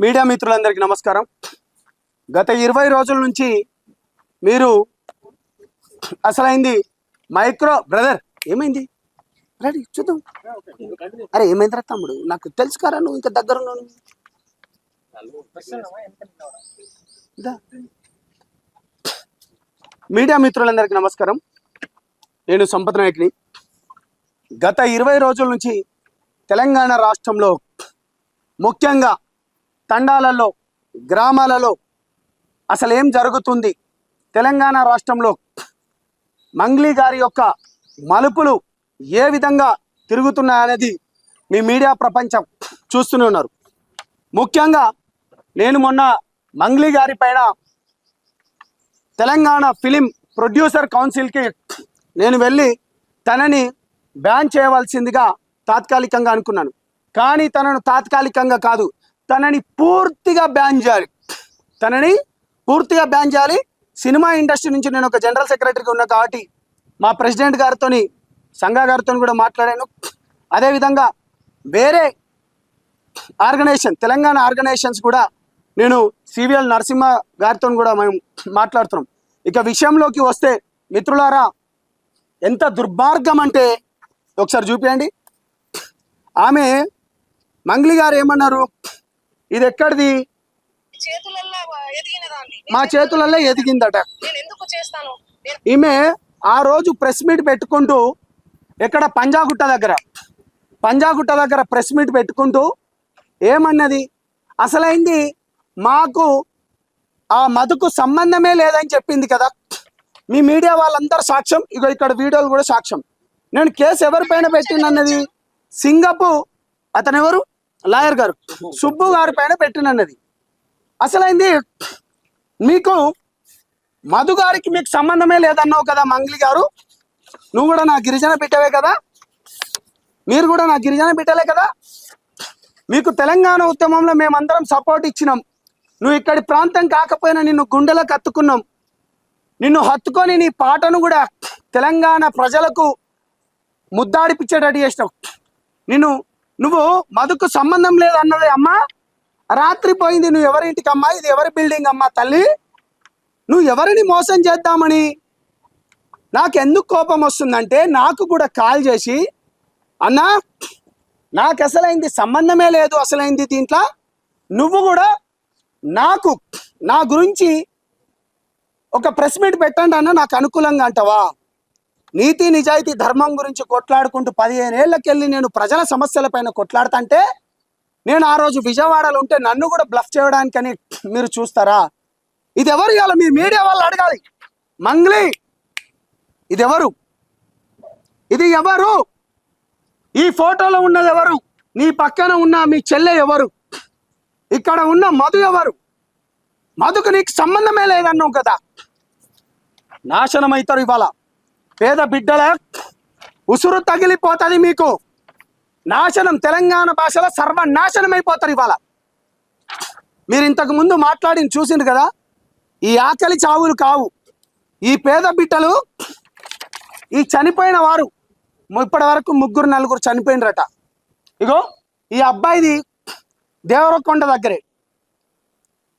Media మిత్రులందరికీ నమస్కారం. గత 20 రోజుల నుంచి మీరు అసలైంది మైక్రో బ్రదర్ ఏమైంది రెడీ చూద్దాం. అరే ఏమైందిరా తమ్ముడు, నాకు తెలుసు కదా నువ్వు ఇంకా దగ్గర ఉన్నాను. మీడియా మిత్రులందరికీ నమస్కారం. నేను సంపత్ నాయక్ని. గత 20 రోజుల నుంచి తెలంగాణ రాష్ట్రంలో ముఖ్యంగా తండాలలో గ్రామాలలో అసలు ఏం జరుగుతుంది, తెలంగాణ రాష్ట్రంలో మంగ్లీ గారి యొక్క మలుపులు ఏ విధంగా తిరుగుతున్నాయనేది మీ మీడియా ప్రపంచం చూస్తూనే ఉన్నారు. ముఖ్యంగా నేను మొన్న మంగ్లీ గారి పైన తెలంగాణ ఫిలిం ప్రొడ్యూసర్ కౌన్సిల్కి నేను వెళ్ళి తనని బ్యాన్ చేయవలసిందిగా తాత్కాలికంగా అనుకున్నాను. కానీ తనను తాత్కాలికంగా కాదు, తనని పూర్తిగా బ్యాన్ చేయాలి. సినిమా ఇండస్ట్రీ నుంచి నేను ఒక జనరల్ సెక్రటరీగా ఉన్నా కాబట్టి మా ప్రెసిడెంట్ గారితో సంఘ గారితో కూడా మాట్లాడాను. అదేవిధంగా వేరే ఆర్గనైజేషన్ తెలంగాణ ఆర్గనైజేషన్స్ కూడా నేను సివిఎల్ నరసింహ గారితో కూడా మేము మాట్లాడుతున్నాం. ఇక విషయంలోకి వస్తే మిత్రులారా, ఎంత దుర్మార్గం అంటే ఒకసారి చూపించండి. ఆమె మంగ్లీ గారు ఏమన్నారు, ఇది ఎక్కడిది, మా చేతులలో ఎదిగిందట. ఈమె ఆ రోజు ప్రెస్ మీట్ పెట్టుకుంటూ ఎక్కడ పంజాగుట్ట దగ్గర ప్రెస్ మీట్ పెట్టుకుంటూ ఏమన్నది, అసలైంది మాకు ఆ మధుకు సంబంధమే లేదని చెప్పింది కదా. మీ మీడియా వాళ్ళందరూ సాక్ష్యం, ఇగో ఇక్కడ వీడియోలు కూడా సాక్ష్యం. నేను కేసు ఎవరిపైన పెట్టినన్నది, సింగపు అతను ఎవరు లాయర్ గారు సుబ్బు గారి పైన పెట్టినన్నది. అసలైంది మీకు మధు గారికి మీకు సంబంధమే లేదన్నావు కదా మంగ్లీ గారు. నువ్వు కూడా నా గిరిజన బిడ్డవే కదా, మీరు కూడా నా గిరిజన బిడ్డలే కదా. మీకు తెలంగాణ ఉద్యమంలో మేమందరం సపోర్ట్ ఇచ్చినాం. నువ్వు ఇక్కడి ప్రాంతం కాకపోయినా నిన్ను గుండెలకు హత్తుకున్నాం. నిన్ను హత్తుకొని నీ పాటను కూడా తెలంగాణ ప్రజలకు ముద్దాడిపించేటట్టు చేసినావు. నువ్వు మధుకు సంబంధం లేదు అన్నది అమ్మా. రాత్రి పోయింది, నువ్వు ఎవరింటికి అమ్మా, ఇది ఎవరి బిల్డింగ్ అమ్మా తల్లి, నువ్వు ఎవరిని మోసం చేద్దామని. నాకు ఎందుకు కోపం వస్తుందంటే, నాకు కూడా కాల్ చేసి అన్నా నాకు అసలైంది సంబంధమే లేదు, అసలైంది దీంట్లో నువ్వు కూడా నా గురించి ఒక ప్రెస్ మీట్ పెట్టండి అన్న, నాకు అనుకూలంగా అంటావా? నీతి నిజాయితీ ధర్మం గురించి కొట్లాడుకుంటూ 15 ఏళ్ళకెళ్ళి నేను ప్రజల సమస్యల పైన కొట్లాడుతుంటే, నేను ఆ రోజు విజయవాడలో ఉంటే నన్ను కూడా బ్లఫ్ చేయడానికని మీరు చూస్తారా? ఇది ఎవరు? ఇవాళ మీ మీడియా వాళ్ళు అడగాలి. మంగ్లీ ఇది ఎవరు? ఈ ఫోటోలో ఉన్నది ఎవరు? నీ పక్కన ఉన్న మీ చెల్లె ఎవరు? ఇక్కడ ఉన్న మధు ఎవరు? మధుకు నీకు సంబంధమే లేదన్నావు కదా. నాశనం అవుతారు ఇవాళ. పేద బిడ్డల ఉసురు తగిలిపోతుంది మీకు. నాశనం, తెలంగాణ భాషలో సర్వనాశనం అయిపోతారు ఇవాళ. మీరు ఇంతకు ముందు మాట్లాడి చూసిండు కదా, ఈ ఆకలి చావులు కావు. ఈ పేద బిడ్డలు, ఈ చనిపోయిన వారు ఇప్పటి వరకు 3-4 చనిపోయినరట. ఇగో ఈ అబ్బాయిది దేవరకొండ దగ్గరే.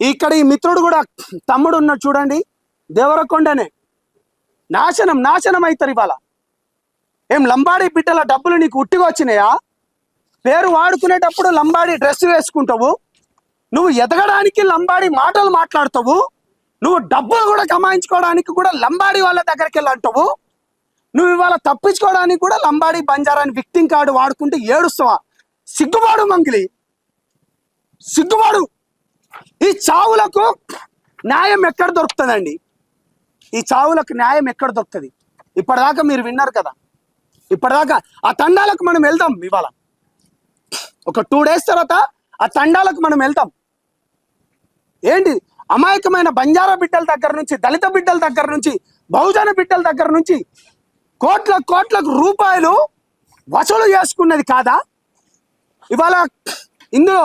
ఇక్కడ ఈ మిత్రుడు కూడా తమ్ముడు ఉన్నాడు చూడండి, దేవరకొండనే. నాశనం అవుతారు ఇవాళ. ఏం లంబాడీ బిడ్డల డబ్బులు నీకు ఉట్టిగా వచ్చినాయా? పేరు వాడుకునేటప్పుడు లంబాడీ డ్రెస్ వేసుకుంటావు, నువ్వు ఎదగడానికి లంబాడీ మాటలు మాట్లాడతావు, నువ్వు డబ్బులు కూడా కమాయించుకోవడానికి కూడా లంబాడీ వాళ్ళ దగ్గరికి వెళ్ళి అంటావు, నువ్వు ఇవాళ తప్పించుకోవడానికి కూడా లంబాడీ బంజారాని విక్టింగ్ కార్డు వాడుకుంటూ ఏడుస్తావా? సిగ్గుబాడు మంగ్లీ, సిగ్గుబాడు. ఈ చావులకు న్యాయం ఎక్కడ దొరుకుతుందండి? ఈ చావులకు న్యాయం ఎక్కడ దొరుకుతుంది? ఇప్పటిదాకా మీరు విన్నారు కదా. ఇప్పటిదాకా ఆ తండాలకు మనం వెళ్దాం. ఇవాళ ఒక 2 days తర్వాత ఆ తండాలకు మనం వెళ్తాం. ఏంటి అమాయకమైన బంజారా బిడ్డల దగ్గర నుంచి, దళిత బిడ్డల దగ్గర నుంచి, బహుజన బిడ్డల దగ్గర నుంచి కోట్లకు రూపాయలు వసూలు చేసుకున్నది కాదా? ఇవాళ ఇందులో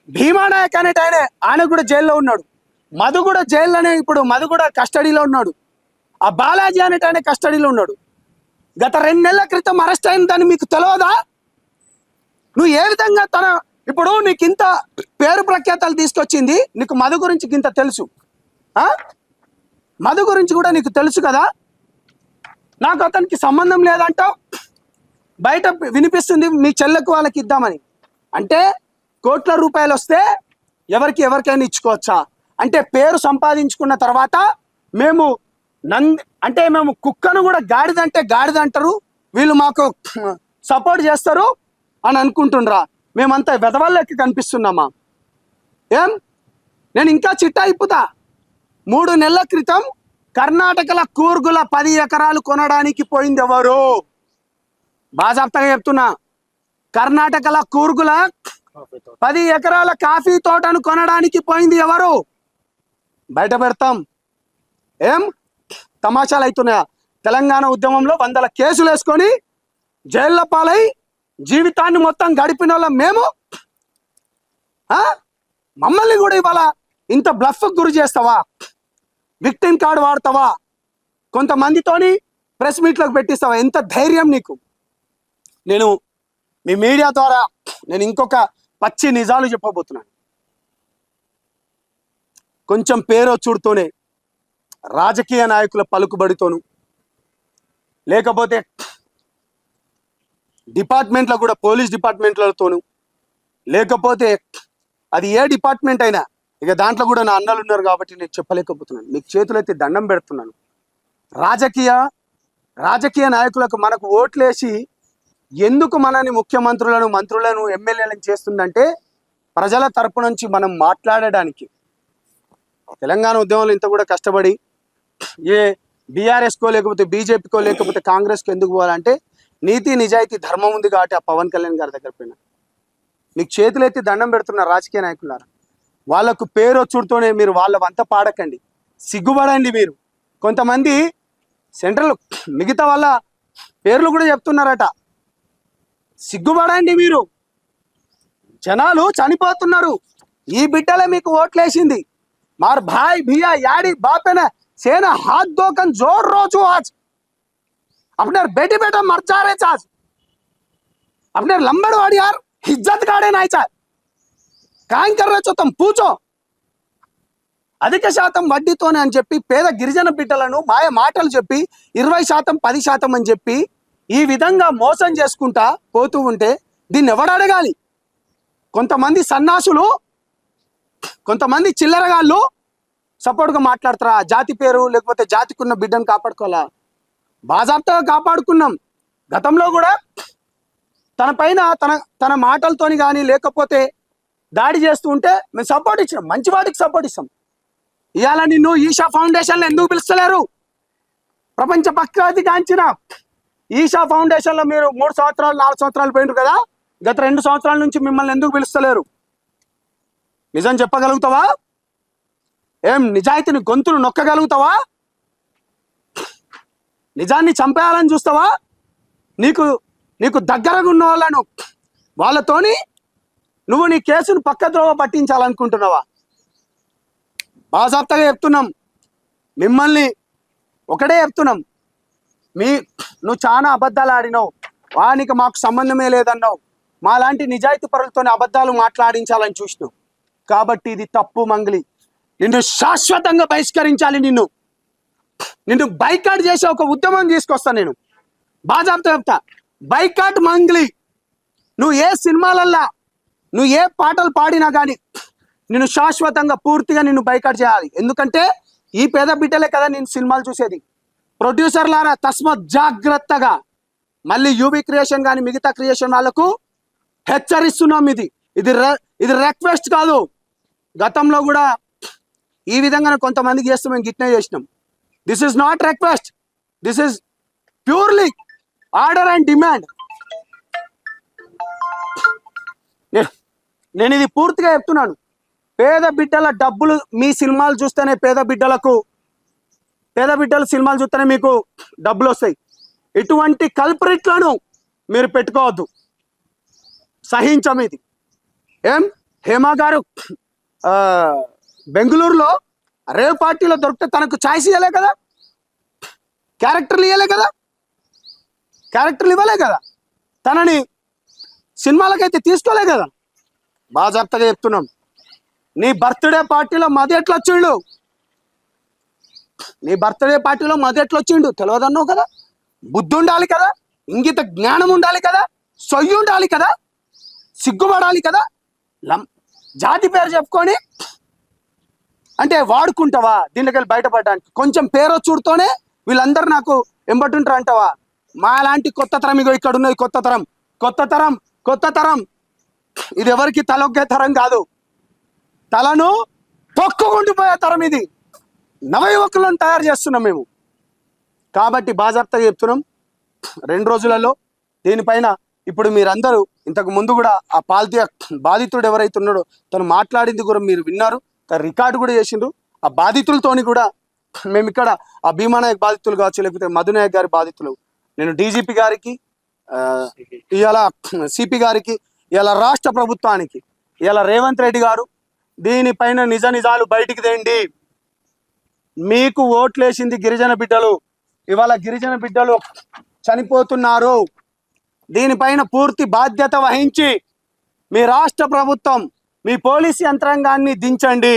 భీమానాయక్ అనేట ఆయన కూడా జైల్లో ఉన్నాడు. మధు కూడా జైల్లోనే, ఇప్పుడు మధు కూడా కస్టడీలో ఉన్నాడు. ఆ బాలాజీ అనేట కస్టడీలో ఉన్నాడు. గత 2 నెలల క్రితం అరెస్ట్ అయిందని మీకు తెలియదా? నువ్వు ఏ విధంగా తన ఇప్పుడు నీకు ఇంత పేరు ప్రఖ్యాతలు తీసుకొచ్చింది, నీకు మధు గురించి ఇంత తెలుసు, మధు గురించి కూడా నీకు తెలుసు కదా. నాకు అతనికి సంబంధం లేదంటావు, బయట వినిపిస్తుంది మీ చెల్లెకు వాళ్ళకి ఇద్దామని. అంటే కోట్ల రూపాయలు వస్తే ఎవరికైనా ఇచ్చుకోవచ్చా? అంటే పేరు సంపాదించుకున్న తర్వాత మేము అంటే మేము కుక్కను కూడా గాడిదంటే గాడిద అంటారు, వీళ్ళు మాకు సపోర్ట్ చేస్తారు అని అనుకుంటుండ్రా? మేమంతా వెధవల్లకి కనిపిస్తున్నామా? ఏం నేను ఇంకా చిట్టా ఇప్పుతా. 3 నెలల క్రితం కర్ణాటకల కూర్గుల 10 ఎకరాలు కొనడానికి పోయింది ఎవరు? బాజాప్తగా చెప్తున్నా, కర్ణాటకల కూర్గుల 10 ఎకరాల కాఫీ తోటను కొనడానికి పోయింది ఎవరు? బయట పెడతాం. ఏం తమాషాలు అవుతున్నాయా? తెలంగాణ ఉద్యమంలో 100 కేసులు వేసుకొని జైళ్ళ పాలై జీవితాన్ని మొత్తం గడిపిన వాళ్ళం మేము. మమ్మల్ని కూడా ఇవాళ ఇంత బ్లఫ్ గురి చేస్తావా? విక్టిమ్ కార్డు వాడతావా? కొంతమందితోని ప్రెస్ మీట్లకు పెట్టిస్తావా? ఎంత ధైర్యం నీకు? నేను మీ మీడియా ద్వారా నేను ఇంకొక పచ్చి నిజాలు చెప్పబోతున్నాను. కొంచెం పేరు చూడుతూనే రాజకీయ నాయకుల పలుకుబడితోను, లేకపోతే డిపార్ట్మెంట్లో కూడా పోలీస్ డిపార్ట్మెంట్లతోనూ, లేకపోతే అది ఏ డిపార్ట్మెంట్ అయినా, ఇక దాంట్లో కూడా నా అన్నలు ఉన్నారు కాబట్టి నేను చెప్పలేకపోతున్నాను. మీకు చేతులెత్తి దండం పెడుతున్నాను. రాజకీయ నాయకులకు మనకు ఓట్లేసి ఎందుకు మనని ముఖ్యమంత్రులను, మంత్రులను, ఎమ్మెల్యేలను చేస్తుందంటే ప్రజల తరపు నుంచి మనం మాట్లాడడానికి. తెలంగాణ ఉద్యమంలో ఇంత కూడా కష్టపడి ఏ బీఆర్ఎస్కో లేకపోతే బీజేపీకో లేకపోతే కాంగ్రెస్కో ఎందుకు పోవాలంటే నీతి నిజాయితీ ధర్మం ఉంది కాబట్టి ఆ పవన్ కళ్యాణ్ గారి దగ్గర పోయినా. మీకు చేతులెత్తి దండం పెడుతున్న రాజకీయ నాయకులారా, వాళ్ళకు పేరు వచ్చుడుతోనే మీరు వాళ్ళ వంత పాడకండి, సిగ్గుపడండి. మీరు కొంతమంది సెంట్రల్ మిగతా వాళ్ళ పేర్లు కూడా చెప్తున్నారట, సిగ్గుపడండి. మీరు జనాలు చనిపోతున్నారు, ఈ బిడ్డలే మీకు ఓట్లేసింది. मार भाई भैया यारी बाप है ना सेना हाथ धो कर जोर रो छू आज अपने बेटी बेटा मर जा रहे आज अपने लंबड़ वाड़ी यार इज्जत गाड़े नहीं चाहे काय कर रहे तुम पूछो అధిక శాతం వడ్డీతోనే అని చెప్పి పేద గిరిజన బిడ్డలను మాయ మాటలు చెప్పి 20% 10% అని చెప్పి ఈ విధంగా మోసం చేసుకుంటా పోతూ ఉంటే దీన్ని ఎవడు అడగాలి? కొంతమంది సన్నాసులు, కొంతమంది చిల్లరగాళ్ళు సపోర్ట్గా మాట్లాడతారా? జాతి పేరు లేకపోతే జాతికున్న బిడ్డను కాపాడుకోవాలా? బాజాప్తగా కాపాడుకున్నాం. గతంలో కూడా తన పైన తన మాటలతోని కానీ లేకపోతే దాడి చేస్తూ ఉంటే మేము సపోర్ట్ ఇచ్చినాం, మంచి వాటికి సపోర్ట్ ఇస్తాం. ఇవాళ నిన్ను ఈషా ఫౌండేషన్లో ఎందుకు పిలుస్తలేరు? ప్రపంచ ప్రఖ్యాతిగాంచిన ఈషా ఫౌండేషన్లో మీరు 3 సంవత్సరాలు 4 సంవత్సరాలు పోయినారు కదా, గత 2 సంవత్సరాల నుంచి మిమ్మల్ని ఎందుకు పిలుస్తలేరు? నిజం చెప్పగలుగుతావా? ఏం నిజాయితీని గొంతులు నొక్కగలుగుతావా? నిజాన్ని చంపేయాలని చూస్తావా? నీకు దగ్గరగా ఉన్న వాళ్ళను వాళ్ళతోని నువ్వు నీ కేసును పక్కద్రోవ పట్టించాలనుకుంటున్నావా? బాజాప్తగా చెప్తున్నాం, మిమ్మల్ని ఒకటే చెప్తున్నాం, నువ్వు చాలా అబద్ధాలు ఆడినావు, వానికి మాకు సంబంధమే లేదన్నావు, మాలాంటి నిజాయితీ పరులతోనే అబద్ధాలు మాట్లాడించాలని చూసినావు. కాబట్టి ఇది తప్పు మంగళి, నిన్ను శాశ్వతంగా బహిష్కరించాలి. నిన్ను బైకాట్ చేసే ఒక ఉద్యమం తీసుకొస్తాను నేను. బాజాప్తా చెప్తా, బైకాట్ మంగళి. నువ్వు ఏ సినిమాలల్లా నువ్వు ఏ పాటలు పాడినా కానీ నిన్ను శాశ్వతంగా పూర్తిగా నిన్ను బైకాట్ చేయాలి. ఎందుకంటే ఈ పేద బిడ్డలే కదా నేను సినిమాలు చూసేది. ప్రొడ్యూసర్లారా తస్మత్ జాగ్రత్తగా, మళ్ళీ యూవీ క్రియేషన్ కానీ మిగతా క్రియేషన్ వాళ్ళకు హెచ్చరిస్తున్నాం. ఇది రిక్వెస్ట్ కాదు. గతంలో కూడా ఈ విధంగా కొంతమందికి చేస్తూ మేము గిట్నే చేసినాం. This is not request, this is purely order and demand. నేను ఇది పూర్తిగా చెప్తున్నాను. పేద బిడ్డల డబ్బులు మీ సినిమాలు చూస్తేనే పేద బిడ్డల సినిమాలు చూస్తేనే మీకు డబ్బులు వస్తాయి. ఇటువంటి కల్పరిట్లను మీరు పెట్టుకోవద్దు, సహించం ఇది. ఏం హేమ గారు బెంగళూరులో రేవ్ పార్టీలో దొరికితే తనకు ఛాయిస్ ఇవ్వలే కదా, క్యారెక్టర్లు ఇవ్వలే కదా, తనని సినిమాలకైతే తీసుకోలే కదా. బాజాప్తగా చెప్తున్నాం. నీ బర్త్డే పార్టీలో మది ఎట్లా వచ్చిండు? నీ బర్త్డే పార్టీలో మది ఎట్లా వచ్చిండు తెలియదన్నావు కదా. బుద్ధి ఉండాలి కదా, ఇంగిత జ్ఞానం ఉండాలి కదా, సొయ్యి ఉండాలి కదా, సిగ్గుపడాలి కదా. జాతి పేరు చెప్పుకొని అంటే వాడుకుంటావా దీనికెళ్ళి బయటపడడానికి? కొంచెం పేరు చూడుతోనే వీళ్ళందరూ నాకు ఎంబటుంటారు అంటావా? మా లాంటి కొత్త తరం ఇగో ఇక్కడ ఉన్నది. కొత్త తరం, కొత్త తరం, కొత్త తరం. ఇది ఎవరికి తలొగ్గే తరం కాదు, తలను తొక్కుకుంటూ తరం ఇది. నవయువకులను తయారు చేస్తున్నాం మేము. కాబట్టి బాజాప్తగా చెప్తున్నాం, 2 రోజులలో దీనిపైన ఇప్పుడు మీరందరూ ఇంతకు ముందు కూడా ఆ బాధితుడు ఎవరైతే ఉన్నాడో తను మాట్లాడింది కూడా మీరు విన్నారు, తను రికార్డు కూడా చేసిండ్రు. ఆ బాధితులతోని కూడా మేము ఇక్కడ ఆ భీమానాయక్ బాధితులు కావచ్చు, లేకపోతే మధునాయక్ గారి బాధితులు, నేను డీజీపీ గారికి, ఇవాళ సిపి గారికి, ఇవాళ రాష్ట్ర ప్రభుత్వానికి, ఇవాళ రేవంత్ రెడ్డి గారు దీనిపైన నిజ నిజాలు బయటికి తేండి. మీకు ఓట్లేసింది గిరిజన బిడ్డలు, ఇవాళ గిరిజన బిడ్డలు చనిపోతున్నారు. దీనిపైన పూర్తి బాధ్యత వహించి మీ రాష్ట్ర ప్రభుత్వం, మీ పోలీసు యంత్రాంగాన్ని దించండి.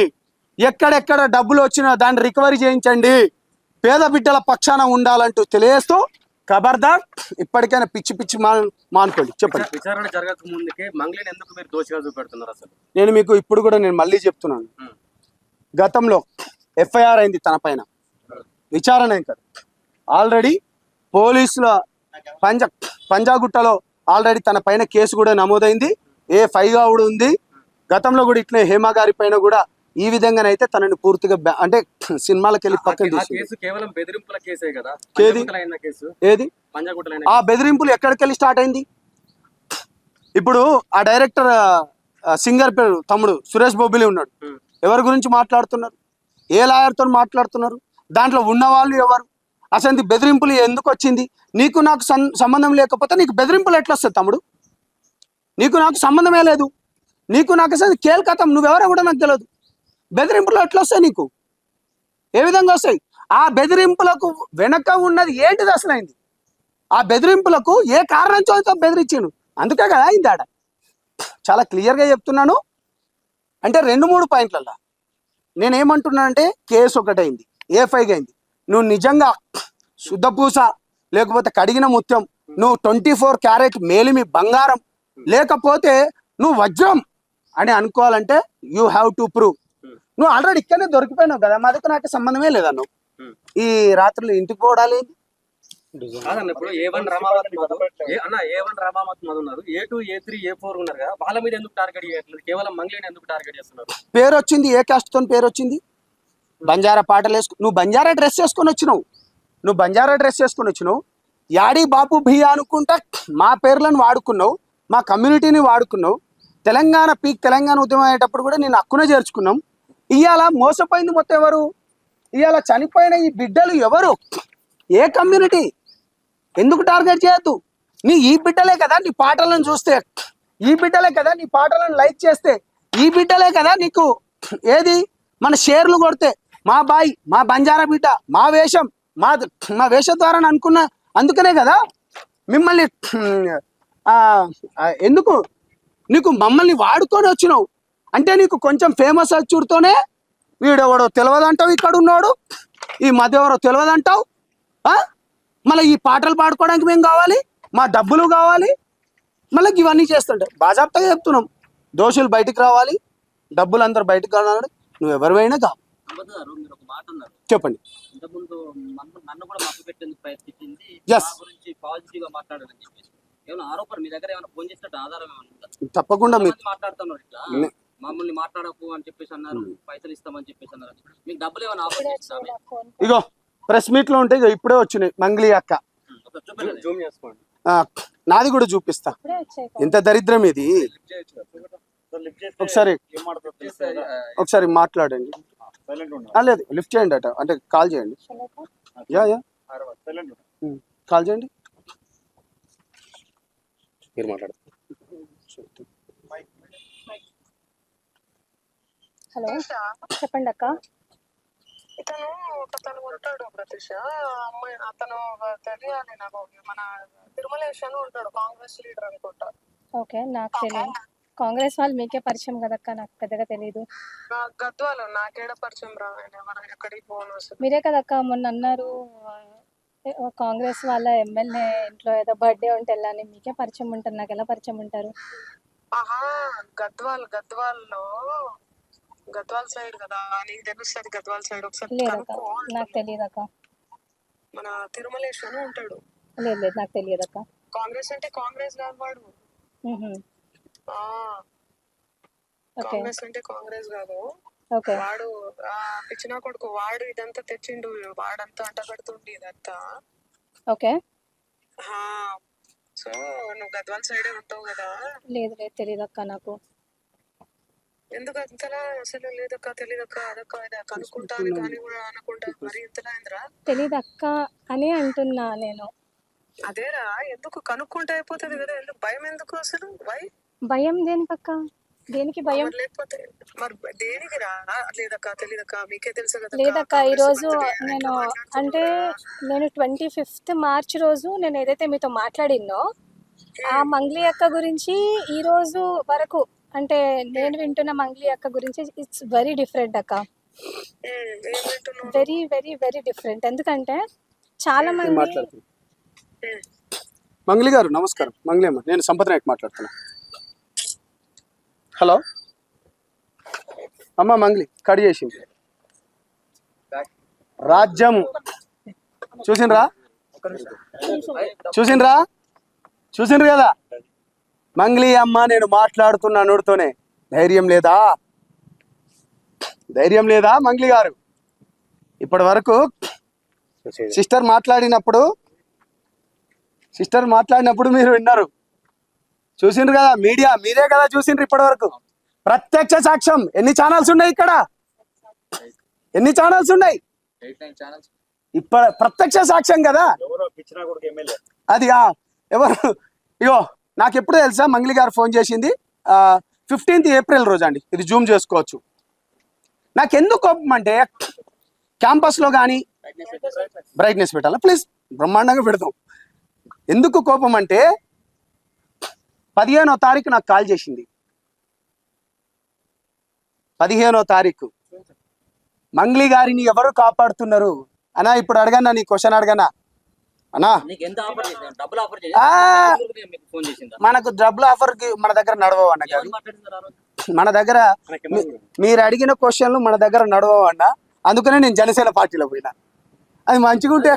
ఎక్కడెక్కడ డబ్బులు వచ్చినా దాన్ని రికవరీ చేయించండి. పేద బిడ్డల పక్షాన ఉండాలంటూ తెలియజేస్తూ ఖబర్దార్, ఇప్పటికైనా పిచ్చి పిచ్చి మానుకోండి. చెప్పండి. విచారణ జరగక ముందుకే మంగ్లీని ఎందుకు మీరు దోషిగా చూపెడుతున్నారు? అసలు నేను మీకు ఇప్పుడు కూడా నేను మళ్ళీ చెప్తున్నాను, గతంలో ఎఫ్ఐఆర్ అయింది తన పైన, విచారణ ఏం కాదు. ఆల్రెడీ పోలీసుల పంజాగుట్టలో ఆల్రెడీ తన పైన కేసు కూడా నమోదైంది, A5గా కూడా ఉంది. గతంలో కూడా ఇట్లే హేమ గారి పైన కూడా ఈ విధంగానైతే తనని పూర్తిగా అంటే సినిమాలకు వెళ్ళి పక్కన ఏది ఆ బెదిరింపులు ఎక్కడికెళ్ళి స్టార్ట్ అయింది? ఇప్పుడు ఆ డైరెక్టర్ సింగర్ పేరు తమ్ముడు సురేష్ బొబ్బిలి ఉన్నాడు. ఎవరి గురించి మాట్లాడుతున్నారు? ఏ లాయర్తో మాట్లాడుతున్నారు? దాంట్లో ఉన్నవాళ్ళు ఎవరు? అసలు బెదిరింపులు ఎందుకు వచ్చింది? నీకు నాకు సంబంధం లేకపోతే నీకు బెదిరింపులు ఎట్లా వస్తుంది తమ్ముడు? నీకు నాకు సంబంధమే లేదు, నీకు నాకు అసలు కేల్కతం, నువ్వెవరో కూడా నాకు తెలియదు. బెదిరింపులు ఎట్లా వస్తాయి నీకు? ఏ విధంగా వస్తాయి? ఆ బెదిరింపులకు వెనక ఉన్నది ఏంటిది అసలు అయింది? ఆ బెదిరింపులకు ఏ కారణం చేత బెదిరించాను? అందుకే కదా అయింది ఆడ. చాలా క్లియర్గా చెప్తున్నాను. అంటే 2-3 పాయింట్లలో నేనేమంటున్నానంటే, కేసు ఒకటైంది, A5గా అయింది. నువ్వు నిజంగా శుద్ధపూస లేకపోతే కడిగిన ముత్యం, నువ్వు 24 క్యారెట్ మేలిమి బంగారం, లేకపోతే నువ్వు వజ్రం అని అనుకోవాలంటే యూ హ్యావ్ టు ప్రూవ్. నువ్వు ఆల్రెడీ ఇక్కడనే దొరికిపోయినావు కదా, మా దగ్గర నాకు సంబంధమే లేదా. నువ్వు ఈ రాత్రులు ఇంటికి పోవడాలి. ఇప్పుడు A1 రామావత్ మధు ఉన్నారు, A2, A3, A4 ఉన్నారు కదా, వాళ్ళ మీద ఎందుకు టార్గెట్ చేయట్లేదు? కేవలం మంగ్లీని ఎందుకు టార్గెట్ చేస్తున్నారు? పేరు వచ్చింది, ఏ కాస్ట్ తో పేరు వచ్చింది? బంజారా పాటలు నువ్వు బంజారా డ్రెస్ వేసుకొని వచ్చినావు, నువ్వు బంజారా డ్రెస్ వేసుకొని వచ్చినావు. యాడీ బాపు భీయా అనుకుంటా మా పేర్లను వాడుకున్నావు, మా కమ్యూనిటీని వాడుకున్నావు. తెలంగాణ ఉద్యమం అయ్యేటప్పుడు కూడా నేను హక్కునే చేర్చుకున్నాం. ఇవాళ మోసపోయింది మొత్తం ఎవరు? ఇవాళ చనిపోయిన ఈ బిడ్డలు ఎవరు? ఏ కమ్యూనిటీ? ఎందుకు టార్గెట్ చేయొద్దు? ఈ బిడ్డలే కదా నీ పాటలను చూస్తే, ఈ బిడ్డలే కదా నీ పాటలను లైక్ చేస్తే, ఈ బిడ్డలే కదా నీకు ఏది మన షేర్లు కొడితే, మా బాయ్, మా బంజారా బిడ్డ, మా వేషం, మా వేషధారణ అనుకున్న. అందుకనే కదా మిమ్మల్ని ఎందుకు నీకు మమ్మల్ని వాడుకొని వచ్చినావు. అంటే నీకు కొంచెం ఫేమస్ వచ్చుడుతోనే వీడెవడో తెలియదంటావు, ఇక్కడ ఉన్నాడు ఈ మధ్య ఎవరో తెలియదంటావు. మళ్ళీ ఈ పాటలు పాడుకోవడానికి మేము కావాలి, మా డబ్బులు కావాలి, మళ్ళీ ఇవన్నీ చేస్తుంటే బాజాప్తగా చెప్తున్నాం. దోషులు బయటికి రావాలి, డబ్బులు అందరు బయటకు రావాలి. నువ్వు ఎవరివైనా కా చెప్పండి. తప్పకుండా మమ్మల్ని మాట్లాడకు అని చెప్పేసి అన్నారు, పైసలు ఇస్తామని చెప్పేసి అన్నారు. మీకు డబ్బులు ఏమైనా ఆఫర్ చేస్తారా? ఇగో ప్రెస్ మీట్ లో ఉంటే ఇప్పుడే వచ్చినాయి మంగ్లీ అక్క. నాది కూడా చూపిస్తా. ఎంత దరిద్రం ఇది. ఒకసారి మాట్లాడండి. లేదు లిఫ్ట్ చేయండి అట, అంటే కాల్ చేయండి. కాల్ చేయండి. మీరు మాట్లాడు. హలో చెప్పండి అక్క. ఇతను ఉంటాడు ప్రతిష అమ్మాయి, అతను తెలియాలి నాకు. మన తిరుమలేశ్ అని ఉంటాడు, కాంగ్రెస్ లీడర్ అనుకుంటా. ఓకే, నాకు తెలియదు. కాంగ్రెస్ వాళ్ళు మీకే పరిచయం కదక్క, నాకు పెద్దగా తెలియదు. గద్వాలు నాకేడ పరిచయం రా, ఆయన ఎవరు ఎక్కడికి పోను అసలు. మీరే కదక్క మొన్న అన్నారు కాంగ్రెస్ వాళ్ళ ఎమ్మెల్యే ఇంట్లో ఏదో బర్త్డే ఉంటే వెళ్ళాలి, మీకే పరిచయం ఉంటారు, నాకు ఎలా పరిచయం ఉంటారు? ఆహా, గద్వాల్లో గద్వాల్ సైడ్ కదా, నీకు తెలుస్తుంది గద్వాల్ సైడ్. ఒకసారి లేదక్క, కనుక్కో. నాకు తెలియదక్క. మన తిరుమలేశ్వరు ఉంటాడు. లేదు లేదు, నాకు తెలియదక్క. కాంగ్రెస్ అంటే కాంగ్రెస్ కాదు వాడు. ఆ ఓకే కాంగ్రెస్ అంటే కాంగ్రెస్ కాదు ఓకే వాడు. ఆ పిచ్చినా కొడుకు వాడు ఇదంతా తెచ్చిండు, వాడంతా అంట పెడుతుండి ఇదంతా. ఓకే. సో నువ్వు గద్వాల్ సైడే ఉంటావు కదా. లేదు లేదు, తెలియదక్క నాకు. ఎందుకు అంతలా అసలు? లేదక్క, తెలియదక్క, అదక్క ఇది కనుక్కుంటాను కానీ కూడా అనకుండా మరి ఇంతలా ఏంద్రా? తెలీదక్క అని అంటున్నా నేను. అదేరా, ఎందుకు కనుక్కుంటే అయిపోతుంది కదా, ఎందుకు భయం ఎందుకు అసలు? భయం దేనికక్క? దేనికి భయం? మరి లేకపోతే మరి దేనికి రా? లేదక్క, తెలీదక్క, మీకే తెలుసు కదా. లేదక్క, ఈరోజు నేను 25th మార్చ్ రోజు నేను ఏదైతే మీతో మాట్లాడినో ఆ మంగ్లీ అక్క గురించి ఈ రోజు వరకు అంటే నేను వింటున్న మంగ్లీ అక్క గురించి ఇట్స్ వెరీ డిఫరెంట్ అక్క. Very very very different. ఎందుకంటే చాలా మంది. మంగ్లీ గారు నమస్కారం. మంగ్లీ అమ్మ, నేను సంపత్ నాయక్ మాట్లాడుతున్నా. హలో అమ్మ, మంగ్లీ కడి చేసింది రాజ్యం చూసిండ్రా చూసిండ్రు కదా. మంగ్లీ అమ్మ, నేను మాట్లాడుతున్నా నోటితోనే. ధైర్యం లేదా మంగ్లీ గారు? ఇప్పటి వరకు సిస్టర్ మాట్లాడినప్పుడు మీరు విన్నారు, చూసిండ్రు కదా. మీడియా మీరే కదా చూసిండ్రు ఇప్పటి వరకు. ప్రత్యక్ష సాక్ష్యం. ఎన్ని ఛానల్స్ ఉన్నాయి ఇక్కడ? ఇప్పుడు ప్రత్యక్ష సాక్ష్యం కదా అది. ఎవరు? ఇగో నాకు ఎప్పుడు తెలుసా మంగ్లీ గారు ఫోన్ చేసింది 15th ఏప్రిల్ రోజు అండి. ఇది జూమ్ చేసుకోవచ్చు. నాకు ఎందుకు కోపం అంటే క్యాంపస్లో కానీ బ్రైట్నెస్ పెట్టాలా ప్లీజ్, బ్రహ్మాండంగా పెడతాం. ఎందుకు కోపం అంటే 15వ తారీఖు నాకు కాల్ చేసింది. 15వ తారీఖు మంగ్లీ గారిని ఎవరు కాపాడుతున్నారు అన్నా? ఇప్పుడు అడగన్నా, నీ క్వశ్చన్ అడగనా అన్నా? మనకు డబ్బులు ఆఫర్కి మన దగ్గర నడవవు అన్న గారు. మన దగ్గర మీరు అడిగిన క్వశ్చన్లు మన దగ్గర నడవవు అన్న. అందుకనే నేను జనసేన పార్టీలో పోయినా. అది మంచిగా ఉంటే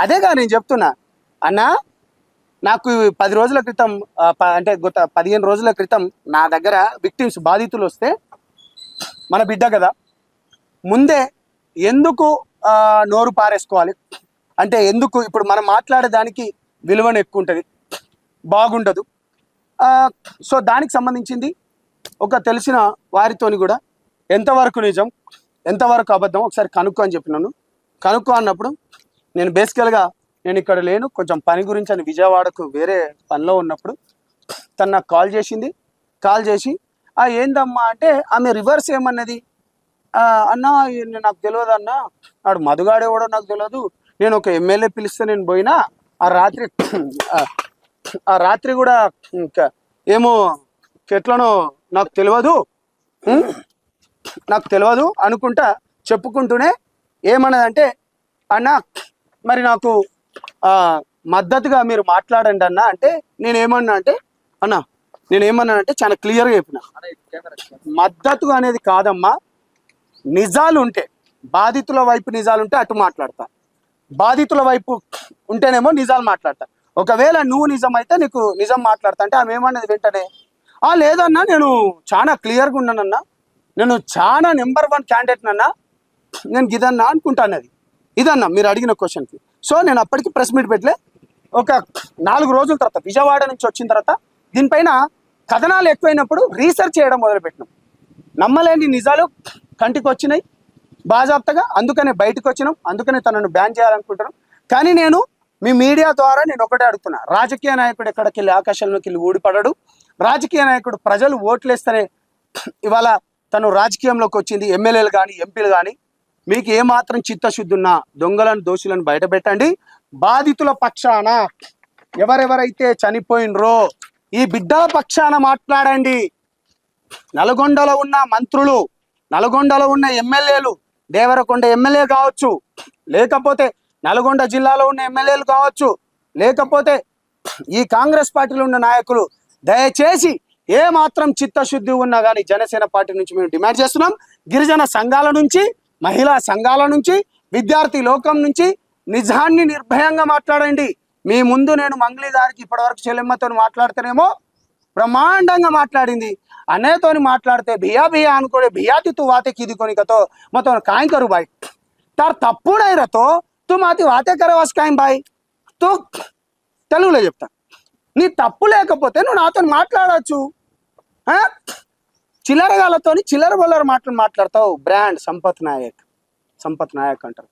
అదేగా నేను చెప్తున్నా అన్నా. నాకు 10 రోజుల క్రితం అంటే గత 15 రోజుల క్రితం నా దగ్గర విక్టిమ్స్ బాధితులు వస్తే, మన బిడ్డ కదా, ముందే ఎందుకు నోరు పారేసుకోవాలి అంటే, ఎందుకు ఇప్పుడు మనం మాట్లాడేదానికి విలువను ఎక్కువ ఉంటుంది, బాగుండదు. సో దానికి సంబంధించింది ఒక తెలిసిన వారితోని కూడా ఎంతవరకు నిజం ఎంతవరకు అబద్ధం ఒకసారి కనుక్కో అని చెప్పినాను. కనుక్కో అన్నప్పుడు నేను బేసికల్గా నేను ఇక్కడ లేను, కొంచెం పని గురించి అని విజయవాడకు వేరే పనిలో ఉన్నప్పుడు తను నాకు కాల్ చేసింది. కాల్ చేసి ఏందమ్మా అంటే, ఆమె రివర్స్ ఏమన్నది, అన్న నాకు తెలియదు అన్న, ఆడు మధుగాడేవాడో నాకు తెలియదు, నేను ఒక ఎమ్మెల్యే పిలిస్తే నేను పోయినా, ఆ రాత్రి కూడా ఏమో ఎట్లనో నాకు తెలియదు అనుకుంటా చెప్పుకుంటూనే ఏమన్నదంటే, అన్న మరి నాకు మద్దతుగా మీరు మాట్లాడండి అన్న అంటే, నేనేమన్నానంటే చాలా క్లియర్గా చెప్పిన, మద్దతుగా అనేది కాదమ్మా, నిజాలు ఉంటే, బాధితుల వైపు నిజాలు ఉంటే అటు మాట్లాడతా, బాధితుల వైపు ఉంటేనేమో నిజాలు మాట్లాడతా. ఒకవేళ నువ్వు నిజం అయితే నీకు నిజం మాట్లాడతా అంటే ఆమె ఏమన్నది వెంటనే, లేదన్నా నేను చాలా క్లియర్గా ఉన్నానన్నా, నేను చాలా నెంబర్ 1 క్యాండిడేట్ అన్నా, నేను ఇదన్నా అనుకుంటానది. ఇదన్నా మీరు అడిగిన క్వశ్చన్కి. సో నేను అప్పటికి ప్రెస్ మీట్ పెట్టలే. ఒక 4 రోజుల తర్వాత విజయవాడ నుంచి వచ్చిన తర్వాత దీనిపైన కథనాలు ఎక్కువైనప్పుడు రీసెర్చ్ చేయడం మొదలుపెట్టినాం. నమ్మలేని నిజాలు కంటికి వచ్చినాయి బాజాప్తగా, అందుకనే బయటకు వచ్చినాం, అందుకనే తనను బ్యాన్ చేయాలనుకుంటున్నాం. కానీ నేను మీ మీడియా ద్వారా నేను ఒకటే అడుగుతున్నా, రాజకీయ నాయకుడు ఎక్కడికి వెళ్ళి ఆకాశంలోకి వెళ్ళి ఊడిపడడు. రాజకీయ నాయకుడు ప్రజలు ఓట్లేస్తేనే ఇవాళ తను రాజకీయంలోకి వచ్చింది. ఎమ్మెల్యేలు కానీ ఎంపీలు కానీ మీకు ఏమాత్రం చిత్తశుద్ధి ఉన్నా దొంగలను దోషులను బయట పెట్టండి. బాధితుల పక్షాన ఎవరెవరైతే చనిపోయినరో ఈ బిడ్డల పక్షాన మాట్లాడండి. నల్గొండలో ఉన్న మంత్రులు, నల్గొండలో ఉన్న ఎమ్మెల్యేలు, దేవరకొండ ఎమ్మెల్యే కావచ్చు, లేకపోతే నల్గొండ జిల్లాలో ఉన్న ఎమ్మెల్యేలు కావచ్చు, లేకపోతే ఈ కాంగ్రెస్ పార్టీలో ఉన్న నాయకులు, దయచేసి ఏ మాత్రం చిత్తశుద్ధి ఉన్నా కానీ జనసేన పార్టీ నుంచి మేము డిమాండ్ చేస్తున్నాం. గిరిజన సంఘాల నుంచి, మహిళా సంఘాల నుంచి, విద్యార్థి లోకం నుంచి నిజాన్ని నిర్భయంగా మాట్లాడండి. మీ ముందు నేను మంగ్లీ గారికి ఇప్పటివరకు చెల్లెమ్మతో మాట్లాడితేనేమో బ్రహ్మాండంగా మాట్లాడింది, అన్నయ్యతోని మాట్లాడితే భియా భియా అనుకోడే భియాతి తు వాతే కిది కొనికతో మొత్తం కాయం కరు బాయ్ తార్ తప్పుడై రతో తు మాతి వాతే కరవాస్ కాయం బాయ్. తు తెలుగులో చెప్తా, నీ తప్పు లేకపోతే నువ్వు నాతో మాట్లాడవచ్చు. చిల్లరగాలతోని చిల్లర బొల్లర మాట్లాడతావు. బ్రాండ్ సంపత్ నాయక్ అంటారు.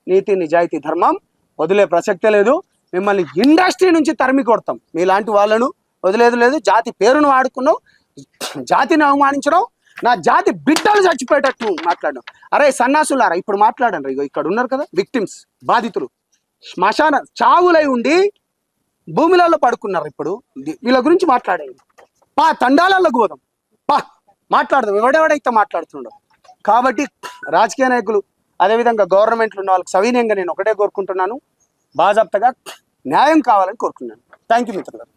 నీతి నిజాయితీ ధర్మం వదిలే ప్రసక్తే లేదు. మిమ్మల్ని ఇండస్ట్రీ నుంచి తరిమి కొడతాం. మీలాంటి వాళ్ళను వదిలేదు లేదు. జాతి పేరును వాడుకున్నావు, జాతిని అవమానించడం, నా జాతి బిడ్డలు చచ్చిపోయేటట్టు మాట్లాడడం. అరే సన్నాసులారా, ఇప్పుడు మాట్లాడండి. ఇగో ఇక్కడ ఉన్నారు కదా విక్టిమ్స్, బాధితులు, శ్మశాన చావులై ఉండి భూమిలలో పడుకున్నారు. ఇప్పుడు వీళ్ళ గురించి మాట్లాడేది. పా తండాలకు పోదాం, పా మాట్లాడదాం, ఎవడెవడైతే మాట్లాడుతున్నాడు. కాబట్టి రాజకీయ నాయకులు, అదేవిధంగా గవర్నమెంట్లు ఉన్న వాళ్ళకి సవినయంగా నేను ఒకటే కోరుకుంటున్నాను, బాజాప్తగా న్యాయం కావాలని కోరుకున్నాను. థ్యాంక్ యూ మిత్రులు.